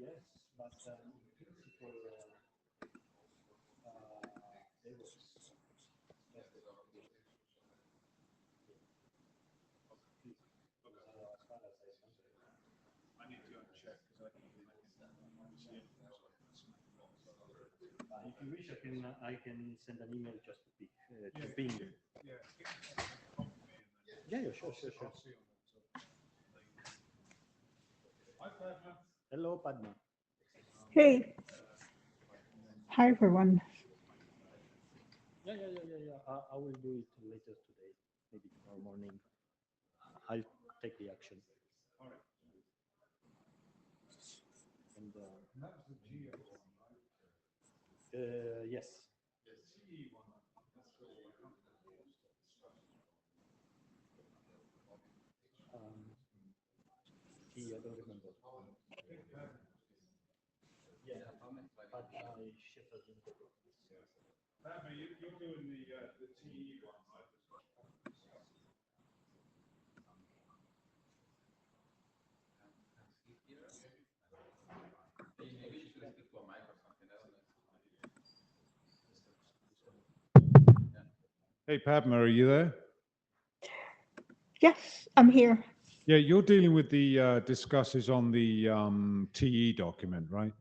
yes, but in principle, there was as far as I need to check because if you wish, I can send an email just to ping. Yeah, sure. Hello, Padma. Hey, hi everyone. Yeah. I will do it later today, maybe tomorrow morning. I'll take the action. All right. And yes. I don't remember. Yeah, but I shifted in the you're doing the TE one, right? Maybe you should speak to a mic or something. I don't know. Hey, Padma, are you there? Yes, I'm here. Yeah, you're dealing with the discusses on the TE document, right?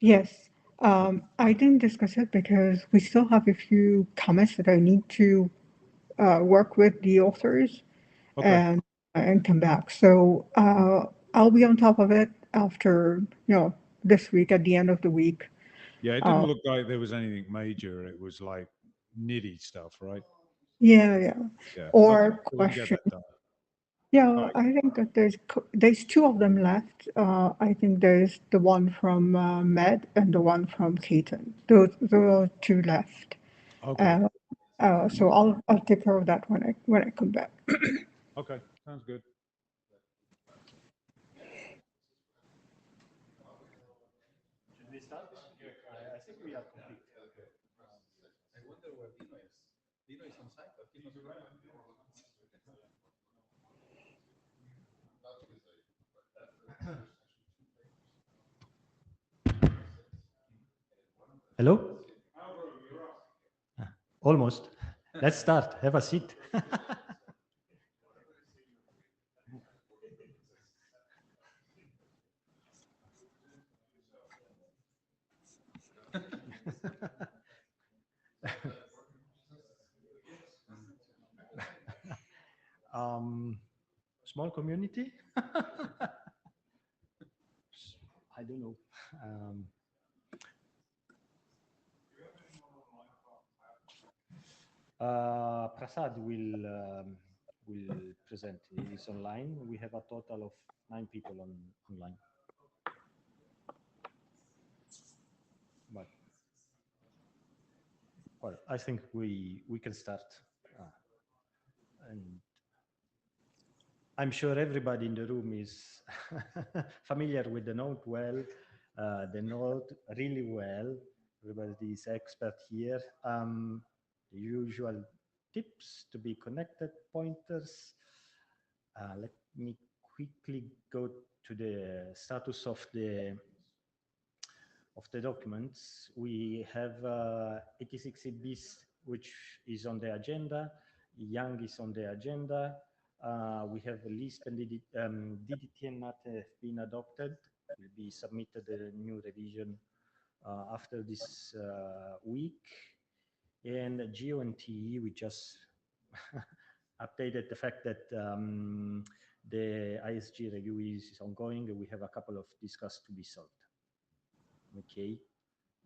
Yes, I didn't discuss it because we still have a few comments that I need to work with the authors Okay. and come back. So I'll be on top of it after this week at the end of the week. Yeah, it didn't look like there was anything major. It was like nitty stuff, right? Yeah. Yeah. Or Okay, so we can get question. that done. Yeah, All right. I think that there's two of them left. I think there's the one from Med and the one from Keaton. Those are two left. Okay. So I'll take care of that when I come back. Okay. Sounds good. Should we start? I think we are complete. I wonder where Dino is. Dino is on site, but he's not around. Hello? Almost. Let's start. Have a seat. Small community? I don't know. Prasad will present. He's online. We have a total of 9 people online. But well, I think we can start. And I'm sure everybody in the room is familiar with the note well, the note really well. Everybody is expert here. The usual tips to be connected, pointers. Let me quickly go to the status of the documents. We have 86 bis, which is on the agenda. Young is on the agenda. We have LISP and DDT and NAT have been adopted. Will be submitted a new revision after this week. And Geo and TE, we just updated the fact that the ISG review is ongoing. We have a couple of discuss to be solved. Okay.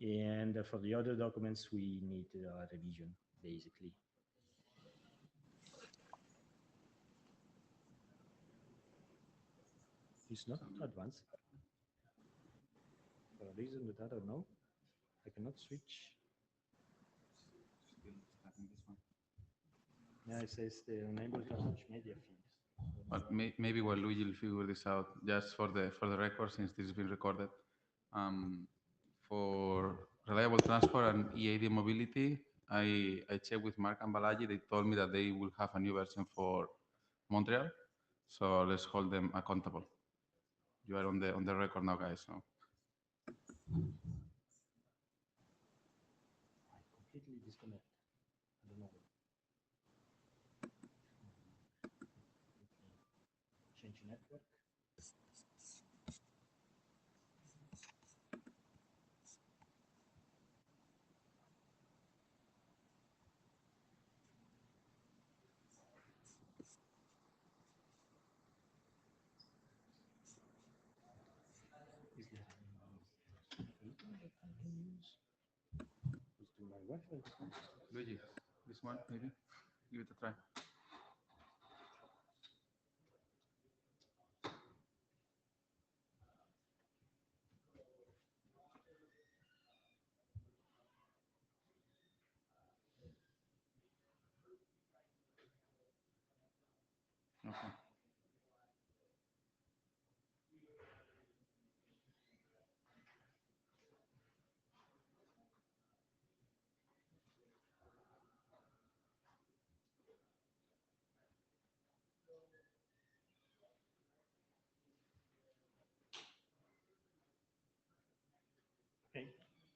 And for the other documents, we need a revision, basically. It's not advanced. For a reason that I don't know, I cannot switch. Yeah, it says the unable to switch media feeds. But maybe while Luigi will figure this out, just for the record, since this is being recorded, for reliable transport and EAD mobility, I checked with Mark and Balaji. They told me that they will have a new version for Montreal. So let's hold them accountable. you are on the record now, guys. So Completely disconnect. I don't know. Change network. Is there anything that I can use? Let's do my Wi-Fi. Luigi, this one maybe, give it a try. Okay. Okay,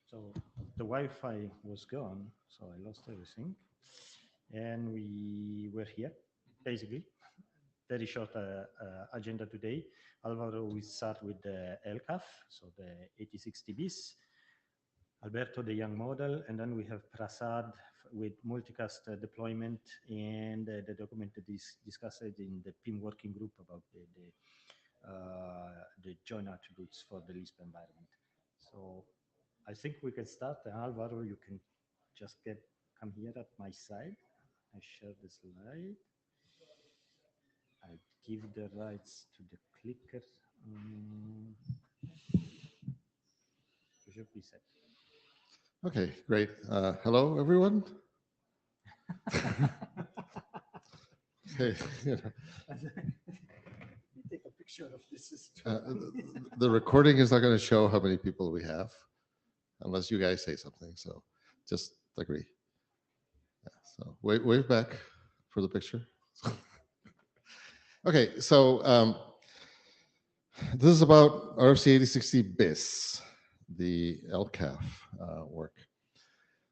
so the Wi-Fi was gone, so I lost everything. And we were here, basically. Very short agenda today. Alvaro will start with the LCAF, so the 8060 bis. Alberto, the young model, and then we have Prasad with multicast deployment and the document that is discussed in the PIM working group about the joint attributes for the LISP environment. So I think we can start. Alvaro, you can just come here at my side. I share the slide. I give the rights to the clicker. You should be set. Okay, great. Hello, everyone. Hey, you know, Take a picture of this. the recording is not going to show how many people we have unless you guys say something. So just agree. Yeah, so wave back for the picture. Okay, so this is about RFC 8060 BIS, the LCAF work.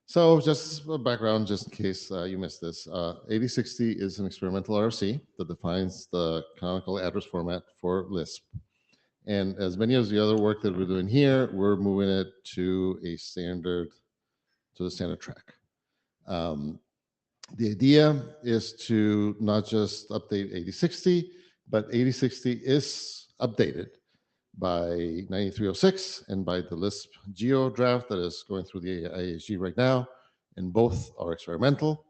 So just a background, just in case you missed this. 8060 is an experimental RFC that defines the canonical address format for LISP. And as many as the other work that we're doing here, we're moving it to a standard, to the standard track. The idea is to not just update 8060, but 8060 is updated by 9306 and by the LISP Geo draft that is going through the IASG right now, and both are experimental.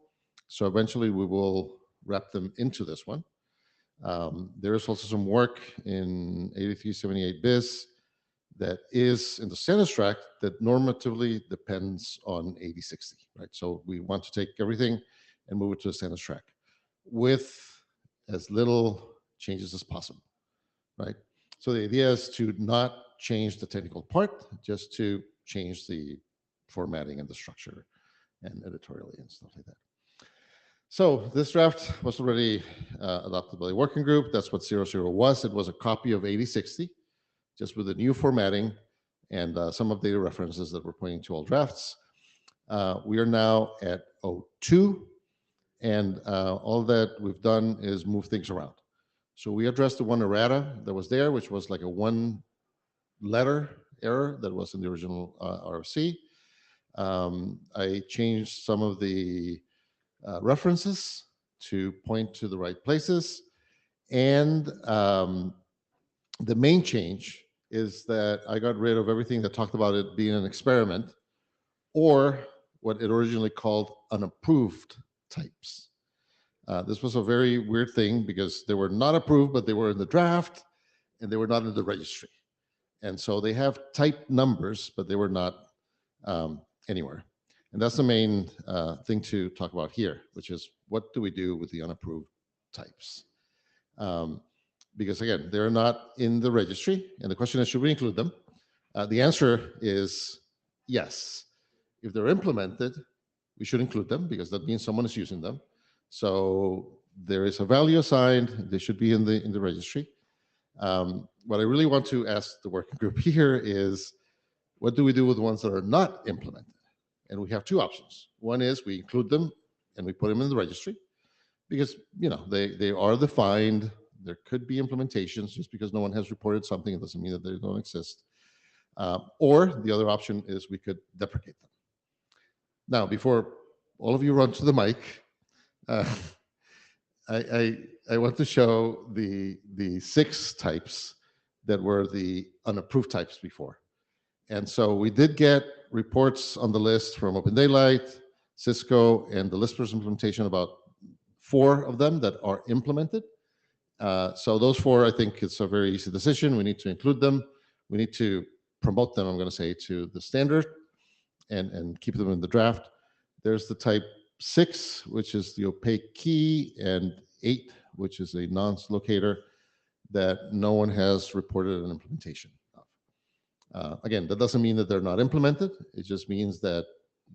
So eventually we will wrap them into this one. There is also some work in 8378 BIS that is in the standards track that normatively depends on 8060, right? So we want to take everything and move it to the standards track with as little changes as possible, right? So the idea is to not change the technical part, just to change the formatting and the structure and editorially and stuff like that. So this draft was already adopted by the working group. That's what 00 was. It was a copy of 8060, just with the new formatting and some of data references that were pointing to all drafts. We are now at 02, and all that we've done is move things around. So we addressed the one errata that was there, which was like a one letter error that was in the original RFC. I changed some of the references to point to the right places. And the main change is that I got rid of everything that talked about it being an experiment, or what it originally called unapproved types. This was a very weird thing because they were not approved, but they were in the draft and they were not in the registry. And so they have type numbers, but they were not anywhere. And that's the main thing to talk about here, which is what do we do with the unapproved types? Because again, they're not in the registry. And the question is, should we include them? The answer is yes. If they're implemented, we should include them because that means someone is using them. So there is a value assigned. They should be in the registry. What I really want to ask the working group here is, what do we do with the ones that are not implemented? And we have two options. One is we include them and we put them in the registry because, they are defined. There could be implementations. Just because no one has reported something, it doesn't mean that they don't exist. Or the other option is we could deprecate them. Now, before all of you run to the mic, I want to show the 6 types that were the unapproved types before. And so we did get reports on the list from Open Daylight, Cisco, and the LISPers implementation, about 4 of them that are implemented. So those 4, I think it's a very easy decision. We need to include them. We need to promote them, I'm going to say, to the standard and keep them in the draft. There's the type 6, which is the opaque key, and 8, which is a nonce locator that no one has reported an implementation of. Again, that doesn't mean that they're not implemented. It just means that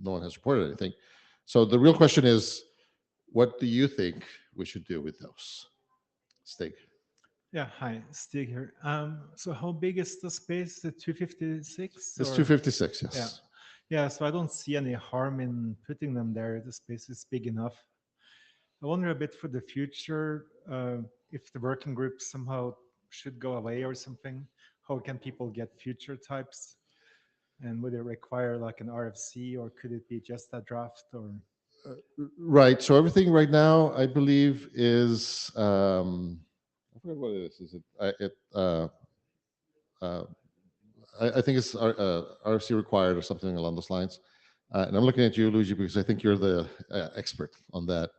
no one has reported anything. So the real question is, what do you think we should do with those? Stig. Yeah, hi, Stig here. So how big is the space? The 256? It's 256, yes. Yeah. Yeah, so I don't see any harm in putting them there. The space is big enough. I wonder a bit for the future, if the working group somehow should go away or something, how can people get future types? And would it require like an RFC, or could it be just a draft? Or Right. So everything right now, I believe, is I forget what it is. Is it? I think it's RFC required or something along those lines. And I'm looking at you, Luigi, because I think you're the expert on that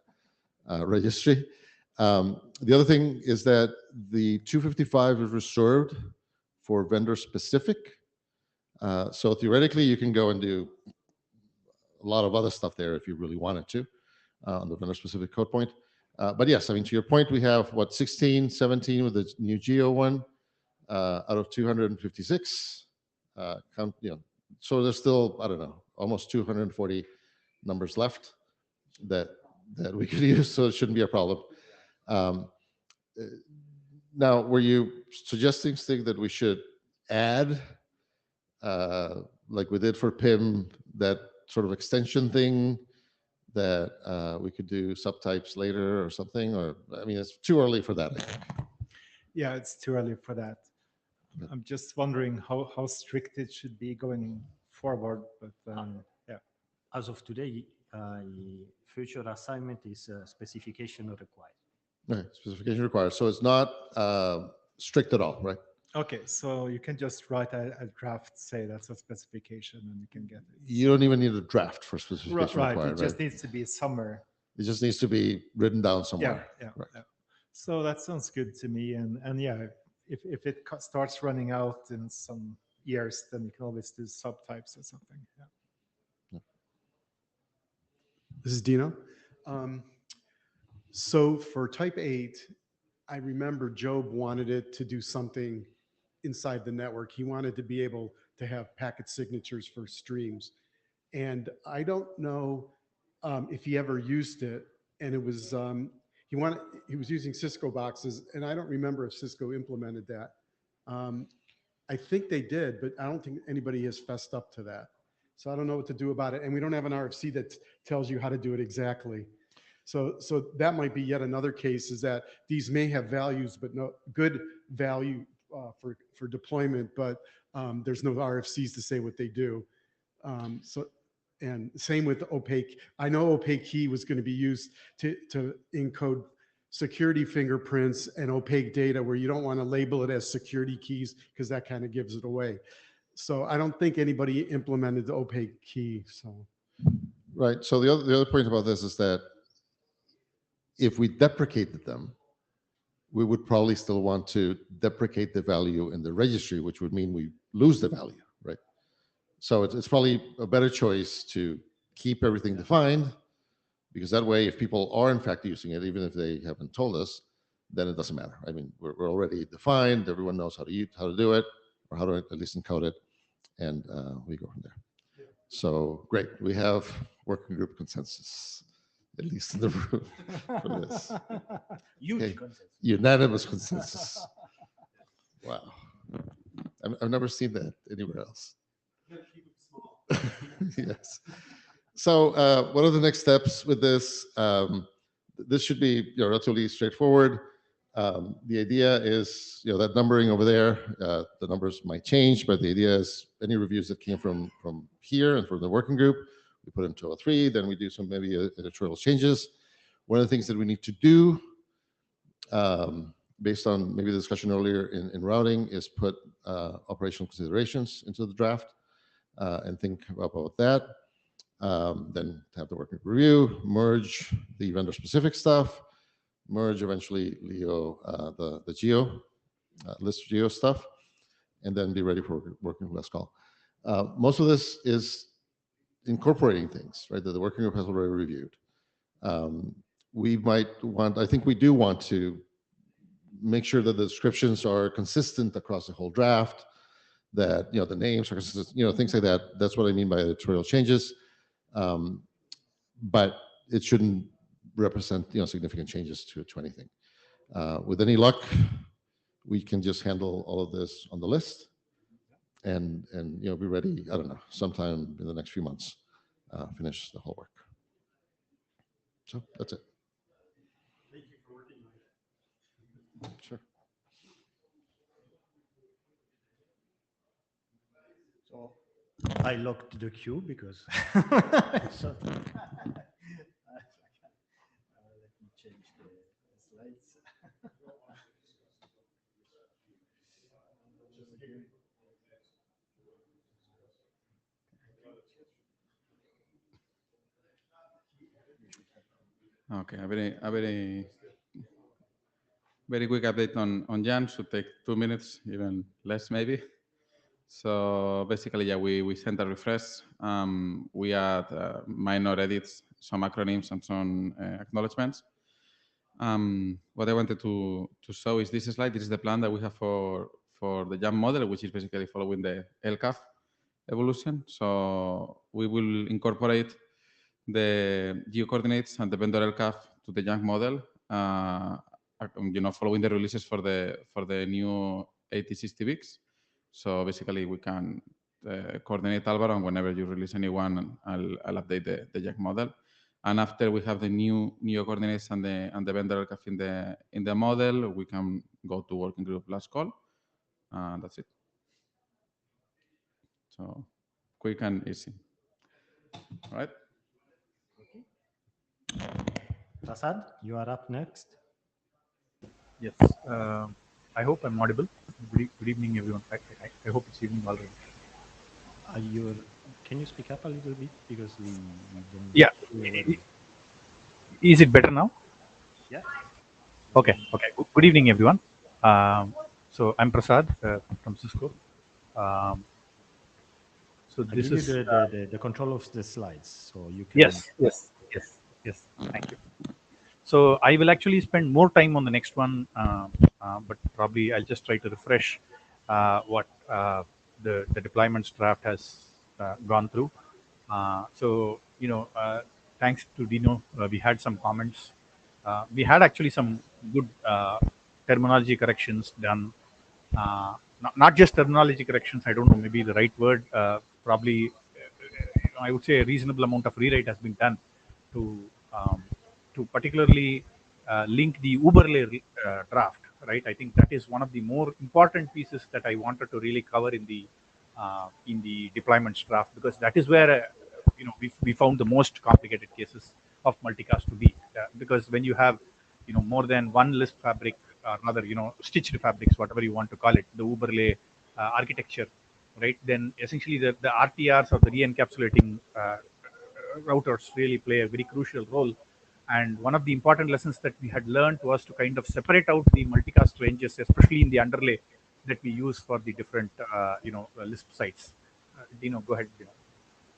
registry. The other thing is that the 255 is reserved for vendor specific. So theoretically, you can go and do a lot of other stuff there if you really wanted to on the vendor specific code point. But yes, I mean, to your point, we have 16, 17 with the new Geo one out of 256. So there's still, I don't know, almost 240 numbers left that we could use, so it shouldn't be a problem. Now, were you suggesting, Stig, that we should add, like we did for PIM, that sort of extension thing that we could do subtypes later or something? Or, I mean, it's too early for that, I think. yeah, it's too early for that. I'm just wondering how strict it should be going forward. But yeah, As of today, future assignment is specification required. Right, specification required. So it's not strict at all, right? okay, so you can just write a draft, say that's a specification, and you can get it. You don't even need a draft for specification Right, required, it just right? needs to be somewhere. It just needs to be written down Yeah, somewhere. yeah, Right. yeah. So that sounds good to me. And yeah, if it starts running out in some years, then you can always do subtypes or something. Yeah. This is Dino. So for type 8, I remember Job wanted it to do something inside the network. He wanted to be able to have packet signatures for streams. And I don't know if he ever used it. And it was, he was using Cisco boxes, and I don't remember if Cisco implemented that. I think they did, but I don't think anybody has fessed up to that. So I don't know what to do about it. And we don't have an RFC that tells you how to do it exactly. So that might be yet another case, is that these may have values, but no good value for deployment, but there's no RFCs to say what they do. And same with opaque. I know opaque key was going to be used to encode security fingerprints and opaque data, where you don't want to label it as security keys because that kind of gives it away. So I don't think anybody implemented the opaque key. So Right. So the other point about this is that if we deprecated them, we would probably still want to deprecate the value in the registry, which would mean we lose the value, right? So it's probably a better choice to keep everything defined, because that way, if people are in fact using it, even if they haven't told us, then it doesn't matter. I mean, we're already defined. Everyone knows how to do it, or how to at least encode it, and we go from there. So great, we have working group consensus, at least in the room for this. Huge Okay. consensus. Unanimous consensus. Wow. I've never seen that anywhere else. Yes. So what are the next steps with this? This should be relatively straightforward. The idea is, that numbering over there, the numbers might change, but the idea is any reviews that came from here and from the working group, we put into 203, then we do some maybe editorial changes. One of the things that we need to do, based on maybe the discussion earlier in routing, is put operational considerations into the draft and think about that. Then have the working group review, merge the vendor specific stuff, merge eventually Leo, the geo, list geo stuff, and then be ready for working group last call. Most of this is incorporating things, right, that the working group has already reviewed. We might want, I think we do want to make sure that the descriptions are consistent across the whole draft, that, the names are consistent, things like that. That's what I mean by editorial changes. But it shouldn't represent, significant changes to anything. With any luck, we can just handle all of this on the list and be ready, I don't know, sometime in the next few months, finish the whole work. So that's it. Thank you for working on it. Sure. So I locked the queue because so, let me change the slides. Okay, very quick update on Jan. Should take 2 minutes, even less maybe. So basically, yeah, we sent a refresh. We add minor edits, some acronyms and some acknowledgements. What I wanted to show is this slide. This is the plan that we have for the Jan model, which is basically following the LCAF evolution. So we will incorporate the geo coordinates and the vendor LCAF to the Jan model, following the releases for the new 8060 VIX. So basically, we can coordinate Alvaro, and whenever you release a new one, I'll update the Jack model. And after we have the new coordinates and the vendor LCAF in the model, we can go to working group last call. That's it. So quick and easy. All right. Prasad, you are up next. Yes. I hope I'm audible. Good evening, everyone. I hope it's evening already. Can you speak up a little bit because we don't. Yeah. Is it better now? Yeah. Okay. Good evening, everyone. So I'm Prasad from Cisco. So I this give is you the control of the slides, so you can. Yes. Thank you. So I will actually spend more time on the next one, but probably I'll just try to refresh what the deployments draft has gone through. So thanks to Dino, we had some comments. We had actually some good terminology corrections done. Not just terminology corrections. I don't know, maybe the right word. Probably, I would say a reasonable amount of rewrite has been done to particularly link the Uberlay draft. Right. I think that is one of the more important pieces that I wanted to really cover in the deployments draft, because that is where we found the most complicated cases of multicast to be, because when you have more than one Lisp fabric, or rather stitched fabrics, whatever you want to call it, the Uberlay architecture, right? Then essentially the RTRs or the re-encapsulating routers really play a very crucial role. And one of the important lessons that we had learned was to kind of separate out the multicast ranges, especially in the underlay that we use for the different Lisp sites. Dino, go ahead. Dino.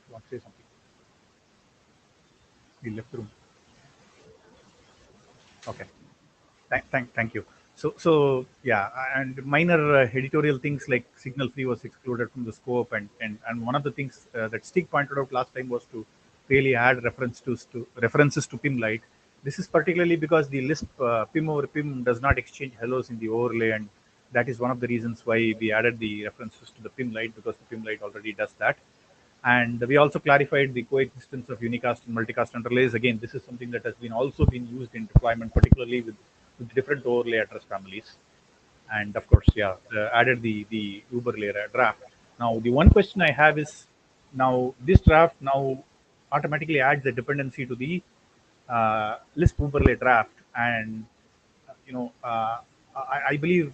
You want to say something? We left the room. Okay. Thank you. So yeah, and minor editorial things like signal free was excluded from the scope, and one of the things that Stig pointed out last time was to really add references to PIM light. This is particularly because the Lisp PIM over PIM does not exchange hellos in the overlay, and that is one of the reasons why we added the references to the PIM light, because the PIM light already does that. And we also clarified the coexistence of unicast and multicast underlays. Again, this is something that has been also been used in deployment, particularly with different overlay address families. And of course, yeah, added the overlay draft. Now, the one question I have is, now this draft now automatically adds a dependency to the Lisp overlay draft, and I believe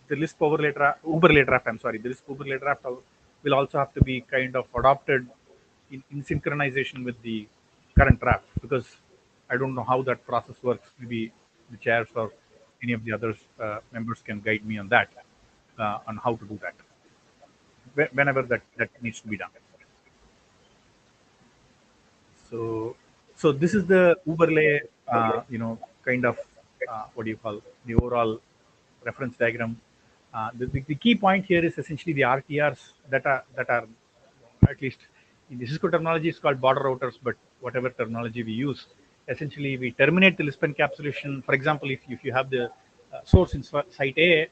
the Lisp overlay draft. I'm sorry, the Lisp overlay draft will also have to be kind of adopted in synchronization with the current draft, because I don't know how that process works. Maybe the chairs or any of the other members can guide me on that, on how to do that whenever that needs to be done. So this is the overlay, kind of what do you call the overall reference diagram. The key point here is essentially the RTRs that are at least in the Cisco terminology is called border routers, but whatever terminology we use, essentially we terminate the Lisp encapsulation. For example, if you have the source in site A,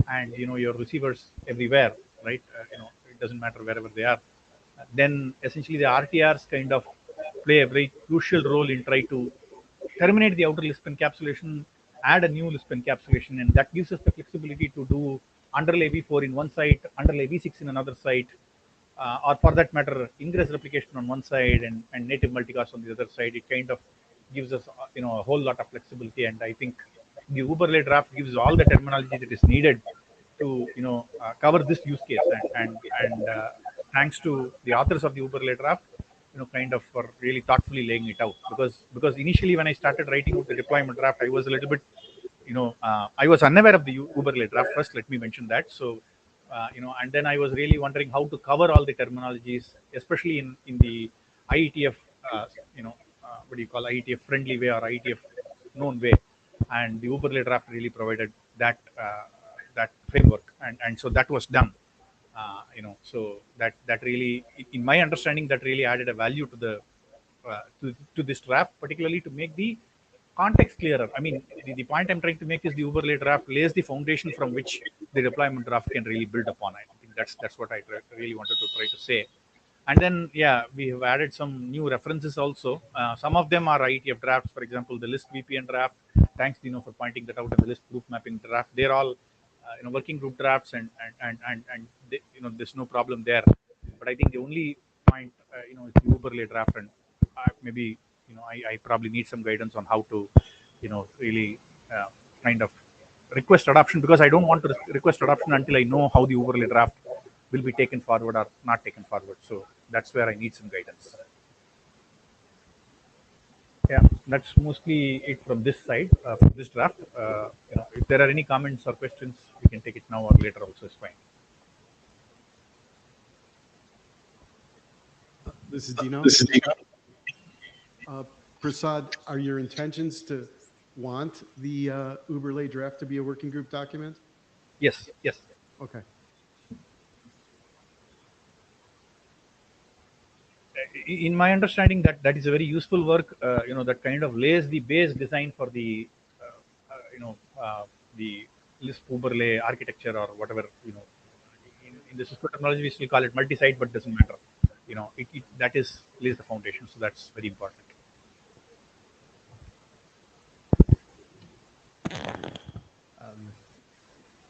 and your receivers everywhere, right? It doesn't matter wherever they are. Then essentially the RTRs kind of play a very crucial role in trying to terminate the outer Lisp encapsulation, add a new Lisp encapsulation, and that gives us the flexibility to do underlay v4 in one site, underlay v6 in another site, or for that matter, ingress replication on one side and native multicast on the other side. It kind of gives us a whole lot of flexibility, and I think the overlay draft gives all the terminology that is needed to cover this use case, and thanks to the authors of the overlay draft, kind of for really thoughtfully laying it out, because initially when I started writing out the deployment draft, I was a little bit I was unaware of the overlay draft first. Let me mention that. So and then I was really wondering how to cover all the terminologies, especially in the IETF what do you call IETF friendly way or IETF known way, and the overlay draft really provided that that framework, and so that was done. So that really, in my understanding, that really added a value to the to this draft, particularly to make the context clearer. I mean, the point I'm trying to make is the overlay draft lays the foundation from which the deployment draft can really build upon. I think that's what I really wanted to try to say. And then, yeah, we have added some new references also. Some of them are IETF drafts. For example, the LISP VPN draft. Thanks, Dino, for pointing that out. And the LISP group mapping draft. They're all working group drafts, and they, there's no problem there. But I think the only point is the overlay draft, and maybe I probably need some guidance on how to really kind of request adoption, because I don't want to request adoption until I know how the overlay draft will be taken forward or not taken forward. So that's where I need some guidance. Yeah, that's mostly it from this side, from this draft. If there are any comments or questions, we can take it now or later also is fine. This is Dino. Prasad, are your intentions to want the overlay draft to be a working group document? Yes. Okay. In my understanding, that is a very useful work. That kind of lays the base design for the the Lisp overlay architecture, or whatever. In the Cisco terminology, we still call it multi-site, but doesn't matter. That lays the foundation. So that's very important.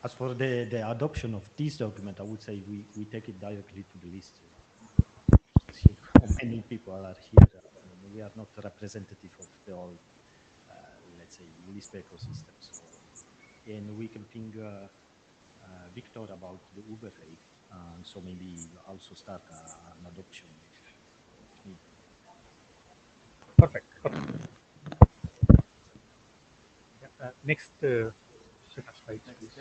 As for the adoption of this document, I would say we take it directly to the list. See how many people are here. We are not representative of the whole, let's say, LISP ecosystem. So, and we can ping Victor about the overlay, so maybe also start an adoption if needed. Perfect. Next set of slides. Please.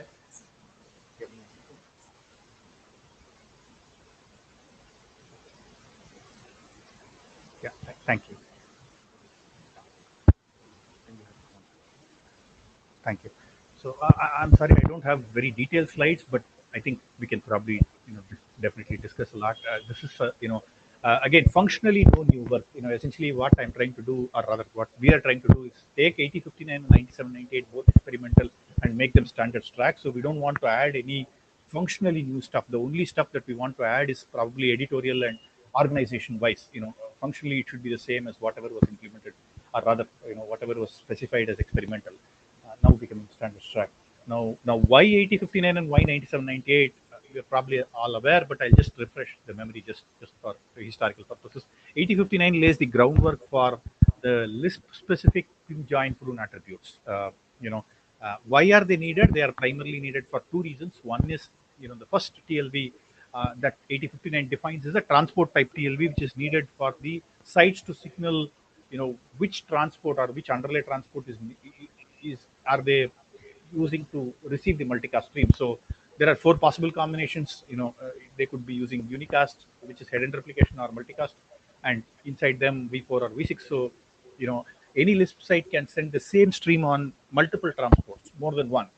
Yeah, thank you. Thank you. So I'm sorry, I don't have very detailed slides, but I think we can probably definitely discuss a lot. This is Again, functionally, no new work. Essentially what I'm trying to do, or rather what we are trying to do, is take 8059 and 9798, both experimental, and make them standards track. So we don't want to add any functionally new stuff. The only stuff that we want to add is probably editorial and organization wise. Functionally it should be the same as whatever was implemented, or rather, whatever was specified as experimental, now becoming standards track. Now, why 8059 and why 9798? You're probably all aware, but I'll just refresh the memory just for historical purposes. 8059 lays the groundwork for the Lisp specific pin join prune attributes. Why are they needed? They are primarily needed for two reasons. One is, the first TLB that 8059 defines is a transport type TLB, which is needed for the sites to signal, which transport or which underlay transport are they using to receive the multicast stream. So there are four possible combinations. They could be using unicast, which is head-end replication, or multicast, and inside them V4 or V6. So any Lisp site can send the same stream on multiple transports, more than one,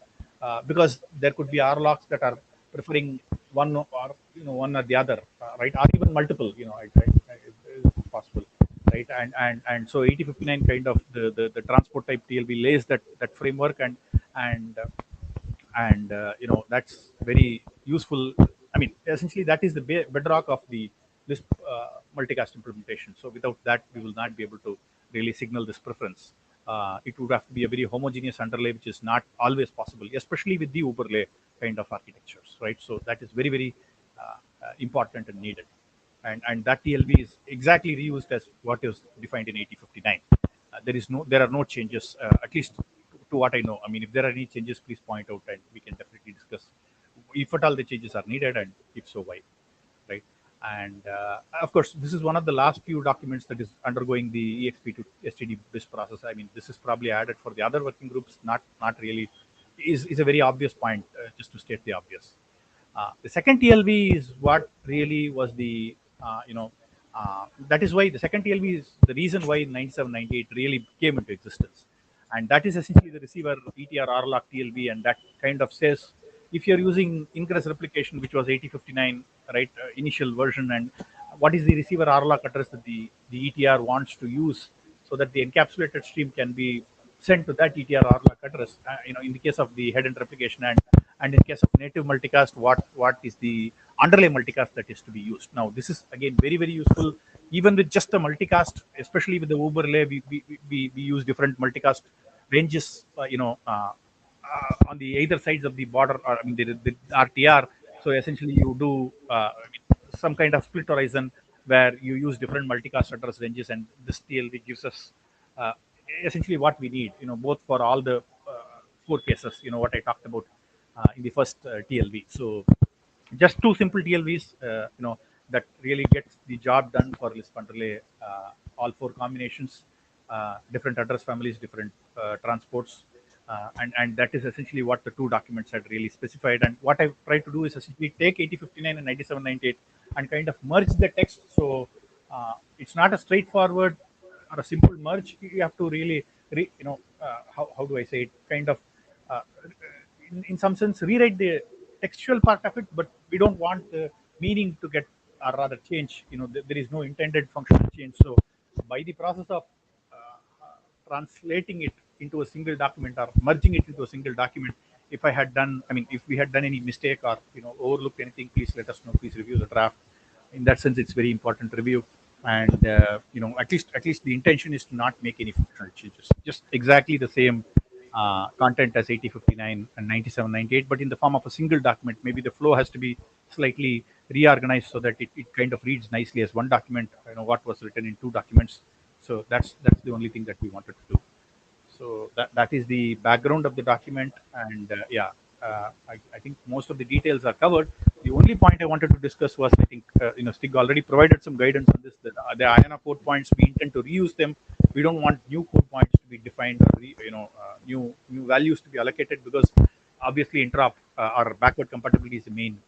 because there could be RLOCs that are preferring one or the other, right? Or even multiple. It's possible, right? And so 8059 kind of the transport type TLB lays that framework, and that's very useful. I mean, essentially that is the bedrock of the Lisp multicast implementation. So without that, we will not be able to really signal this preference. It would have to be a very homogeneous underlay, which is not always possible, especially with the overlay kind of architectures, right? So that is very, very important and needed. And that TLB is exactly reused as what is defined in 8059. There are no changes, at least to what I know. I mean, if there are any changes, please point out, and we can definitely discuss if at all the changes are needed, and if so, why, right? And of course, this is one of the last few documents that is undergoing the EXP to STD BIS process. I mean, this is probably added for the other working groups, not really. Is a very obvious point, just to state the obvious. The second TLB is what really was the, that is why the second TLB is the reason why 9798 really came into existence. And that is essentially the receiver ETR RLOC TLB, and that kind of says if you're using ingress replication, which was 8059, right, initial version, and what is the receiver RLOC address that the ETR wants to use, so that the encapsulated stream can be sent to that ETR RLOC address. In the case of the head-end replication, and in case of native multicast, what is the underlay multicast that is to be used. Now, this is again very, very useful, even with just a multicast, especially with the overlay. We use different multicast ranges, on the either sides of the border, or I mean the RTR. So essentially, you do some kind of split horizon where you use different multicast address ranges, and this TLB gives us essentially what we need. Both for all the four cases. What I talked about in the first TLB. So just two simple TLVs, that really gets the job done for Lisp underlay, all four combinations, different address families, different transports, and that is essentially what the two documents had really specified. And what I've tried to do is essentially take 8059 and 9798 and kind of merge the text. So it's not a straightforward or a simple merge. You have to really, how do I say it? Kind of, in some sense, rewrite the textual part of it, but we don't want the meaning to get, or rather change. There is no intended functional change. So by the process of translating it into a single document, or merging it into a single document, if we had done any mistake, or overlooked anything, please let us know. Please review the draft. In that sense, it's very important review. And at least the intention is to not make any functional changes, just exactly the same content as 8059 and 9798, but in the form of a single document. Maybe the flow has to be slightly reorganized so that it kind of reads nicely as one document, what was written in two documents. So that's the only thing that we wanted to do. So that is the background of the document, and I think most of the details are covered. The only point I wanted to discuss was, I think Stig already provided some guidance on this. That the IANA code points, we intend to reuse them. We don't want new code points to be defined, or new values to be allocated, because obviously interop or backward compatibility is the main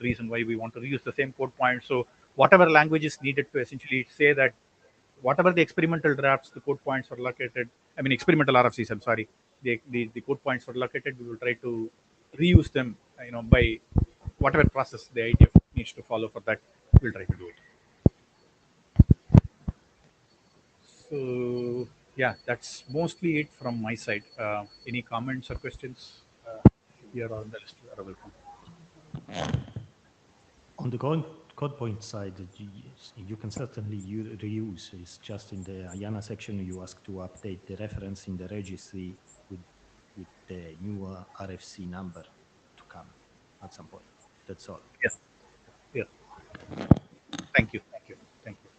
reason why we want to reuse the same code point. So whatever language is needed to essentially say that whatever the experimental drafts, the code points were located. I mean, experimental RFCs. I'm sorry, the code points were located. We will try to reuse them. By whatever process the IETF needs to follow for that, we'll try to do it. So yeah, that's mostly it from my side. Any comments or questions here on the list? You are welcome. On the code point side, you can certainly reuse. It's just in the IANA section, you ask to update the reference in the registry with the new RFC number to come at some point. That's all. Yes. Yes. Thank you. Thank you. Thank you.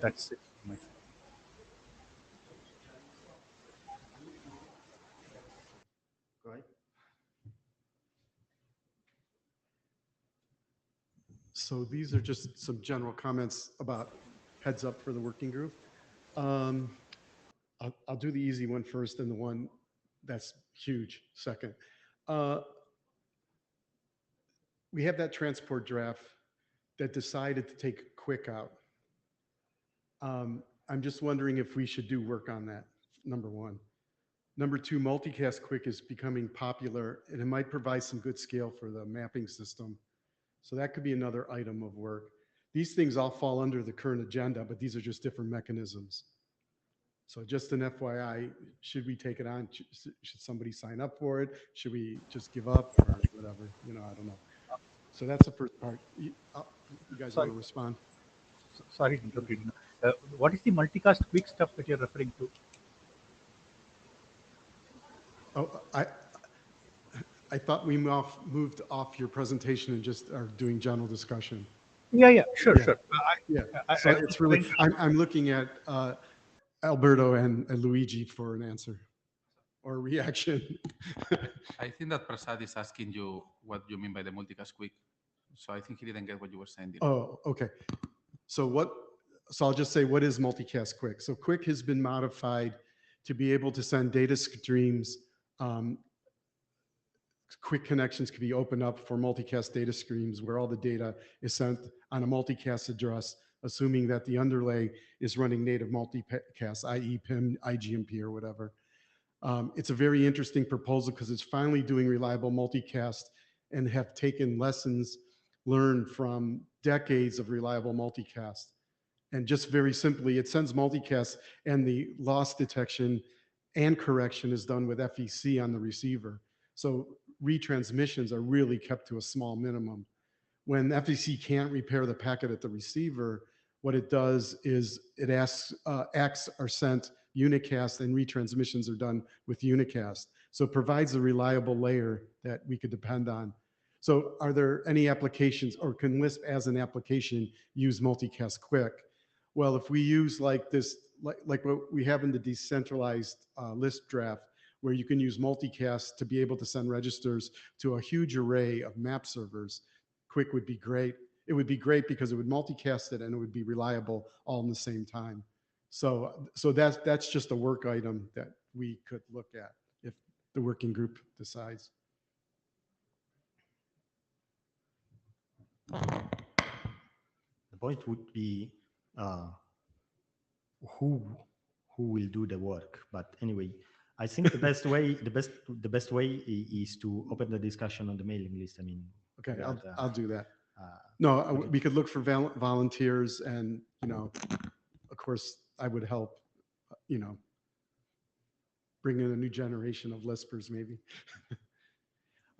That's it from my side. Go ahead. So these are just some general comments about heads up for the working group. I'll do the easy one first and the one that's huge second. We have that transport draft that decided to take quick out. I'm just wondering if we should do work on that, number one. Number two, multicast quick is becoming popular and it might provide some good scale for the mapping system. So that could be another item of work. These things all fall under the current agenda, but these are just different mechanisms. So just an FYI, should we take it on? Should somebody sign up for it? Should we just give up or whatever? You know, I don't know. So that's the first part. You guys want to respond? Sorry to interrupt you. What is the multicast quick stuff that you're referring to? Oh, I thought we moved off your presentation and just are doing general discussion. Yeah, sure. Yeah, so it's really, I'm looking at Alberto and Luigi for an answer or a reaction. I think that Prasad is asking you what you mean by the multicast quick. So I think he didn't get what you were saying. Oh, okay. So I'll just say, what is multicast quick? So quick has been modified to be able to send data streams. Quick connections can be opened up for multicast data streams where all the data is sent on a multicast address, assuming that the underlay is running native multicast, i.e. PIM, IGMP, or whatever. It's a very interesting proposal because it's finally doing reliable multicast and have taken lessons learned from decades of reliable multicast. And just very simply, it sends multicast and the loss detection and correction is done with FEC on the receiver. So retransmissions are really kept to a small minimum. When FEC can't repair the packet at the receiver, what it does is it asks, ACKs are sent unicast and retransmissions are done with unicast. So it provides a reliable layer that we could depend on. So are there any applications, or can LISP as an application use multicast quick? Well, if we use like this, like what we have in the decentralized LISP draft, where you can use multicast to be able to send registers to a huge array of map servers, quick would be great. It would be great because it would multicast it and it would be reliable all in the same time. So that's just a work item that we could look at if the working group decides. The point would be who will do the work. But anyway, I think the best way is to open the discussion on the mailing list. I mean, okay, I'll do that. No, we could look for volunteers, and of course, I would help. Bring in a new generation of Lispers, maybe.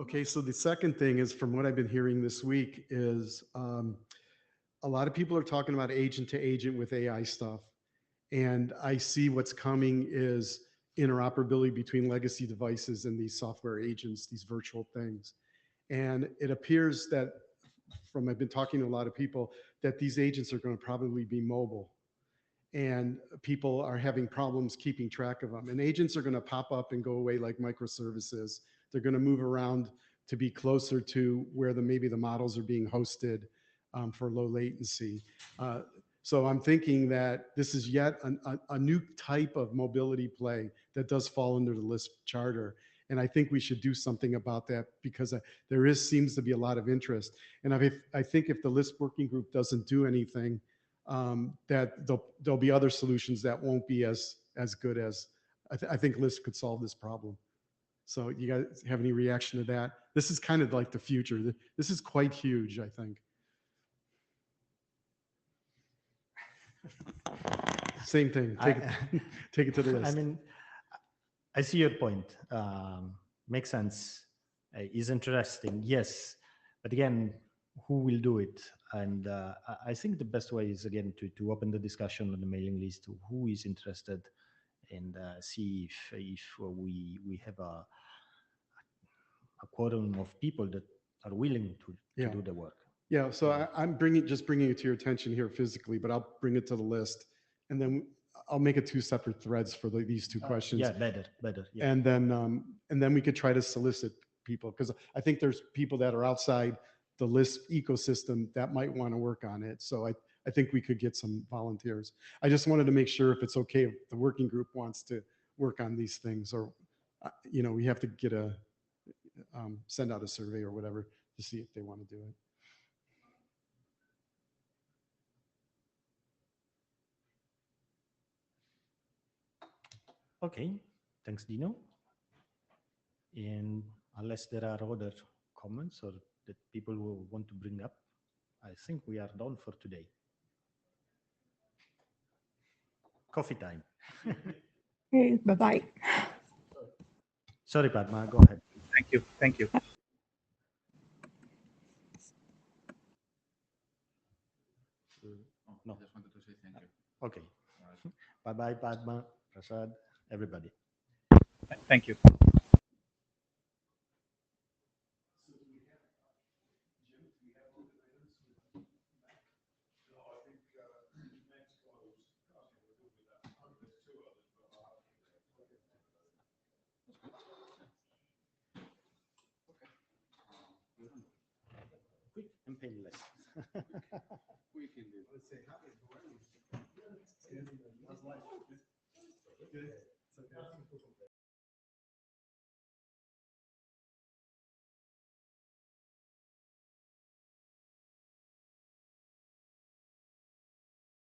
Okay, so the second thing is, from what I've been hearing this week, is a lot of people are talking about agent to agent with AI stuff. And I see what's coming is interoperability between legacy devices and these software agents, these virtual things. And it appears that, I've been talking to a lot of people, that these agents are going to probably be mobile. And people are having problems keeping track of them. And agents are going to pop up and go away like microservices. They're going to move around to be closer to where maybe the models are being hosted for low latency. So I'm thinking that this is yet a new type of mobility play that does fall under the LISP charter. And I think we should do something about that because there seems to be a lot of interest. And I think if the LISP working group doesn't do anything, that there'll be other solutions that won't be as good as, I think LISP could solve this problem. So you guys have any reaction to that? This is kind of like the future. This is quite huge, I think. Same thing. Take it to the list. I mean, I see your point. Makes sense. Is interesting. Yes, but again, who will do it? And I think the best way is again to open the discussion on the mailing list to who is interested, and see if we have a quorum of people that are willing to Yeah. do the work. Yeah, so I'm just bringing it to your attention here physically, but I'll bring it to the list, and then I'll make it 2 separate threads for these 2 questions. Yeah, better. Yeah. And then we could try to solicit people, because I think there's people that are outside the LISP ecosystem that might want to work on it. So I think we could get some volunteers. I just wanted to make sure if it's okay if the working group wants to work on these things, or we have to get send out a survey or whatever to see if they want to do it. Okay, thanks, Dino. And unless there are other comments or that people will want to bring up, I think we are done for today. Coffee time. Okay, bye-bye. Sorry, Padma, go ahead. Thank you. Thank you. No. Just wanted to say thank you. Okay. Bye-bye, Padma, Prasad, everybody. Thank you. Quick and painless. Quick indeed.